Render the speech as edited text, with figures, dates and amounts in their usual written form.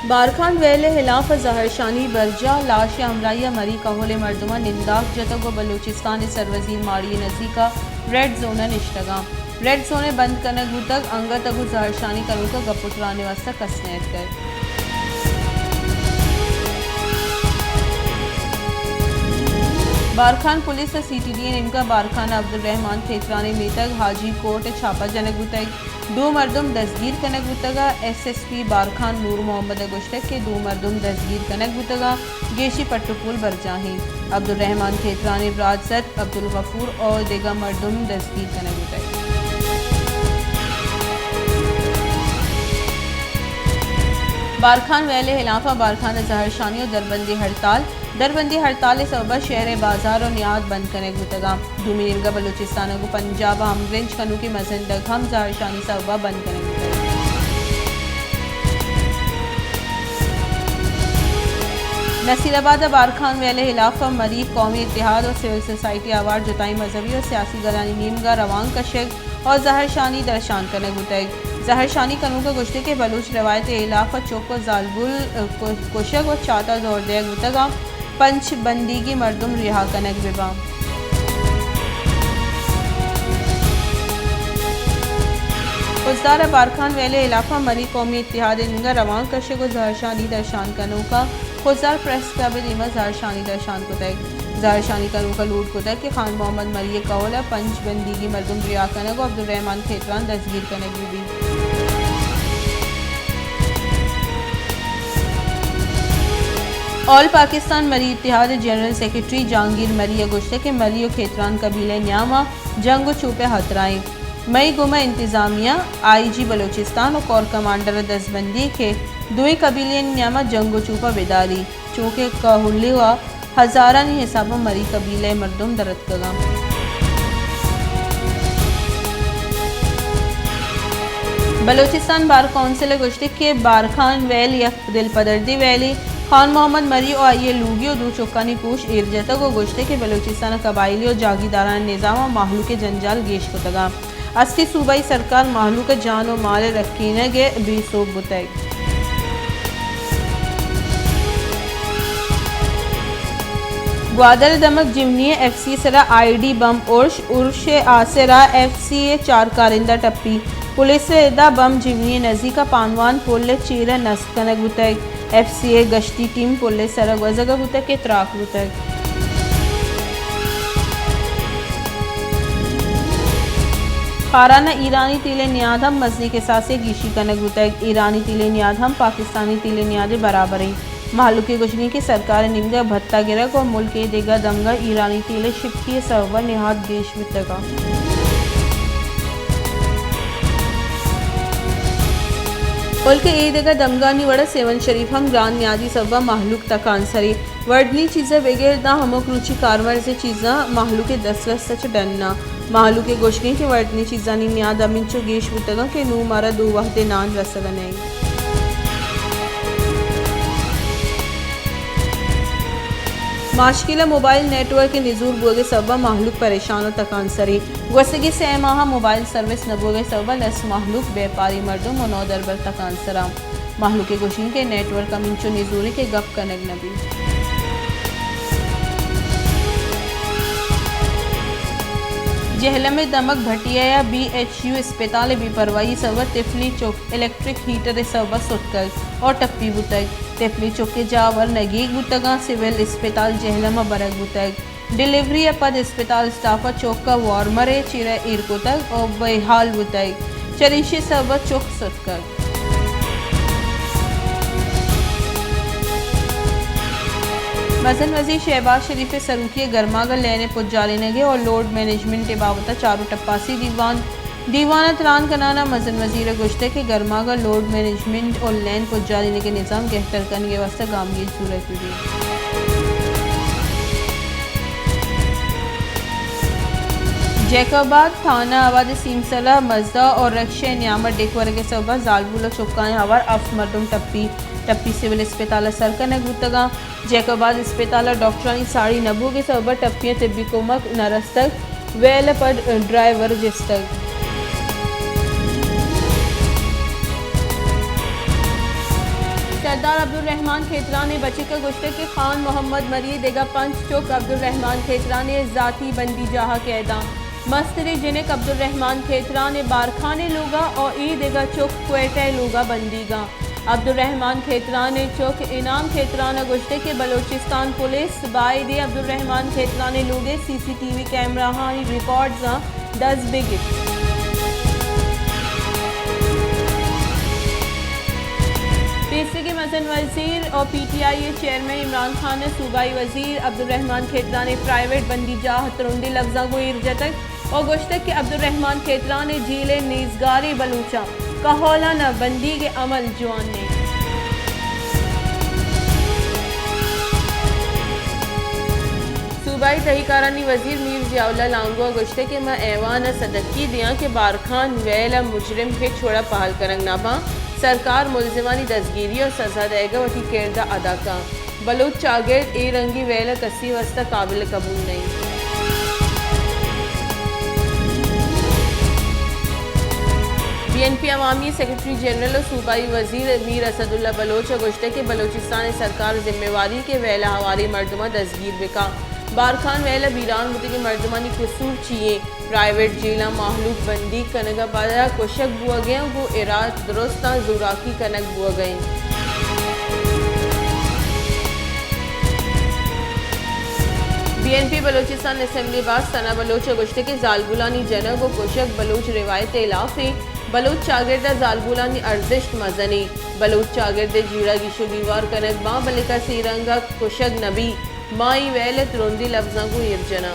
बारखान वेले हिलाफ जहरशानी बरजा लाश हमराइया मरी कहोले मर्दमा निंदाक जतगो बलूचिस्तान सरवजीर माड़ी नजीका रेड जोन निश्तगाम रेड जोने बंद कनक गुतक अंगत अगु जहरशानी करू तो गपुटराने वास्ता कसनेत कर बारखान पुलिस CTD इनका बारखान अब्दुल रहमान खेतरानी मीतक हाजी कोट छापा जनक गुतक दो मर्दम दस्तगीर कनक गुतगा SSP बारखान नूर मोहम्मद गुश्तक के दो मर्दम दस्तगीर कनक गुतगा गेशी पट्टुपुल बरजाही अब्दुल रहमान खेतरानी बराजत अब्दुल गफूर और देगा मर्दम दस्तगीर कनक गुतक बारखान वेले हिलाफा बारखान जहरशानी और दरबंदी हड़ताल सबा शहर बाजार और नियाद बंद करने गुतगा दूमी निर्गा बलूचिस्तान को पंजाब हमग्रेंज कनू की मजन तक हम जहरशानी सबा बंद करने गुतगा नसीराबाद बारखान वेले हिलाफा मरी कौमी इत्तेहाद और सिविल सोसाइटी अवार्ड जुताई मजहबी और सियासी गलानी नीमगा रवान कशक और जहरशानी दर्शान करने गुतग जहरशानी कनू का गुश्ते के बलूच रवायत इलाफा चौक जालबुल कोशक और चाता जोर दे गुतगा पंच बंदीगी मर्दुम रिहा कनक विबा उजदार बारखान वेले इलाफा मरी कौमी इत्तेहाद इनगा रवान कशक और जहरशानी दर्शान कनू का खुजार प्रेस क्लब रीमा जहरशानी दर्शान को तय जहरशानी कनू का लूट को तय कि खान मोहम्मद मरी कौला पंच बंदीगी मर्दुम रिहा कनक और अब्दुल रहमान खेतरान दस्तगीर कनक भी ऑल पाकिस्तान मरी इत्तेहाद जनरल सेक्रेटरी जहांगीर मरी गुश्ते के मरी और खेतरान कबीले न्यामा जंग छुपे हतराएं मई गुमा इंतजामिया IG बलूचिस्तान और कोर कमांडर दसबंदी के दुई कबीले न्यामा जंग छुपा बेदारी चूँकि कहलिवा हजारानी हिसाब मरी कबीले मर्दुम दरद कगा बलूचिस्तान बार कौंसिल गुश्ते के बारखान वैल या दिल पदर्दी वैली खान मोहम्मद मरी और आइए लूगी और दू चौकानी पूछ एरजता को गुश्ते के बलूचिस्तान कबाइली और जागीदारान निज़ाम माहलू के जंजाल गेश को तगा अस्ती सूबाई सरकार माहलू का जान और माल रखीने गे बीसोब बुतग ग्वादर दमक जिमनी FC सरा ID बम उर्श आसरा FC 4 कारिंदा टप्पी पुलिस इदा बम जिमनी नजी का पानवान पुल चीरा नस्कनक बुतग FCA गश्ती टीम पुलिस सरग वजगा बुतग के त्राक बुतग खाराना ईरानी तिले नियादम मजनी के साथ से गीशी कनक बुतग ईरानी तिले नियादम पाकिस्तानी तिले नियादे बराबर ही मालू की गुजनी की सरकार निमगा भत्ता गिरक और मुल्क के देगा दमगा ईरानी तिले शिपकी सरवर निहाद गेश बुतगा उल्के ईदगा दमगानी वड़ा सेवन शरीफ हम ग्रान न्यादी सब्बा माहलूक तकानसरी वर्डनी चीज़ें बगैर ना हमक रुचि कारवर से चीज़ा माहलू के 10 सच डनना माहलू के गोशनी के वर्डनी चीज़ा नी न्याद अमिन चो गेश बुतगा के नू मारा दो वहदे नान रसगा नहीं माशकिला मोबाइल नेटवर्क के निजूर बोगे सबा माहलूक परेशान और तकानसरी वसगी से माह मोबाइल सर्विस न बोगे सबा लस माहलूक व्यापारी मर्दुम और नौ दरबर तकानसरा माहलूक के गुशिन के नेटवर्क अमिंचो निजूरी के गप कनक नबी जहलम में दमक भटिया या BHU अस्पताल बेपरवाही सवा तिफली चौक इलेक्ट्रिक हीटर सवा सुटकर और टप्पी बुतग तिफली चौक के जावर नगीग बुतगा सिविल अस्पताल जहलम बरग बुतग डिलीवरी पद अस्पताल स्टाफा चौक का वार्मर चिरा इरकोतग और बेहाल बुतग चरिशे सवा चौक सुटकर मजन वजीर शहबाज शरीफ सरूखी गर्मागर लेने पुजारी नगे और लोड मैनेजमेंट के बाबत चारों टप्पासी दीवाना तरान कनाना मजन वजीर गुश्ते के गर्मागर लोड मैनेजमेंट और लैन पुजारी नगे निज़ाम बेहतर करने के वास्ते गामगी सूरत हुई जैकबाद थाना आवाद सीमसला मजदा और रक्षा न्यामत डेकवर के सबा जालबुल चुपकाएँ हवार अफ मरदुम टप्पी सिविल अस्पताल सरकन गुतगा जैकबाद अस्पताल डॉक्टरानी साड़ी नबू के सबा टप्पियाँ तिब्बी कोमक नरस्तक वेल पर ड्राइवर जिस्तक सरदार अब्दुल रहमान खेतरा ने बचे का गुश्ते के खान मोहम्मद मरी देगा पंच चौक अब्दुल रहमान खेतरा ने जाती बंदी जहा कैदा मस्तरे जिनक अब्दुल रहमान खेतरा ने बारखाने लूगा और ई देगा चौक क्वेटे लूगा बंदीगा अब्दुल रहमान खेतरा ने चौक इनाम खेतरा ने गुश्ते के बलोचिस्तान पुलिस बायदे अब्दुल रहमान खेतरा ने लूगे CCTV कैमरा हानी रिकॉर्ड्स 10 बिगिट पीसी के मसन वजीर और PTI चेयरमैन इमरान खान ने सूबाई वजीर अब्दुल रहमान खेतरा ने प्राइवेट बंदी जाह तरुंदी लफ्जा को इर्जतक और गुश्तक के अब्दुल रहमान खेतरा ने झीले नीजगारी बलूचा कहोला न बंदी के अमल जवान ने सूबाई तहकारानी वजीर मीर जियाउल्लाह लांगो गुश्ते के मैं ऐवान सदकी दिया के बारखान वैल मुजरिम के छोड़ा पहल करंग नाबा सरकार मुलजिमानी दसगिरी और सजा देगा वही किरदा अदा का बलूच चागिर्द ए रंगी वैल कसी वस्ता काबिल कबूल नहीं BNP अवामी सेक्रेटरी जनरल और सूबाई वजीर मीर असदुल्ला बलोच गुश्ते के बलोचिस्तान सरकार जिम्मेवारी के वैला हवारी मर्दमा दसगीर बिका बारखान वैला बीरान बुते के मर्दमानी कसूर चाहिए प्राइवेट जेला माहलूक बंदी कनगा पाया कोशक बुआ गया वो इराद दुरुस्ता जुराकी कनक बुआ गए BNP बलोचिस्तान असम्बली बास सना बलोच गुश्ते के जालबुलानी जनक व कोशक बलोच रिवायत इलाफे बलोच चागिर्दा जालबुलानी अर्जिश मजनी बलोच चागिर्द जीरा गिशो दीवार कनक माँ बलिका सीरंगा कोशक नबी माई वैल तुरुंदी लफ्जा को इर्जना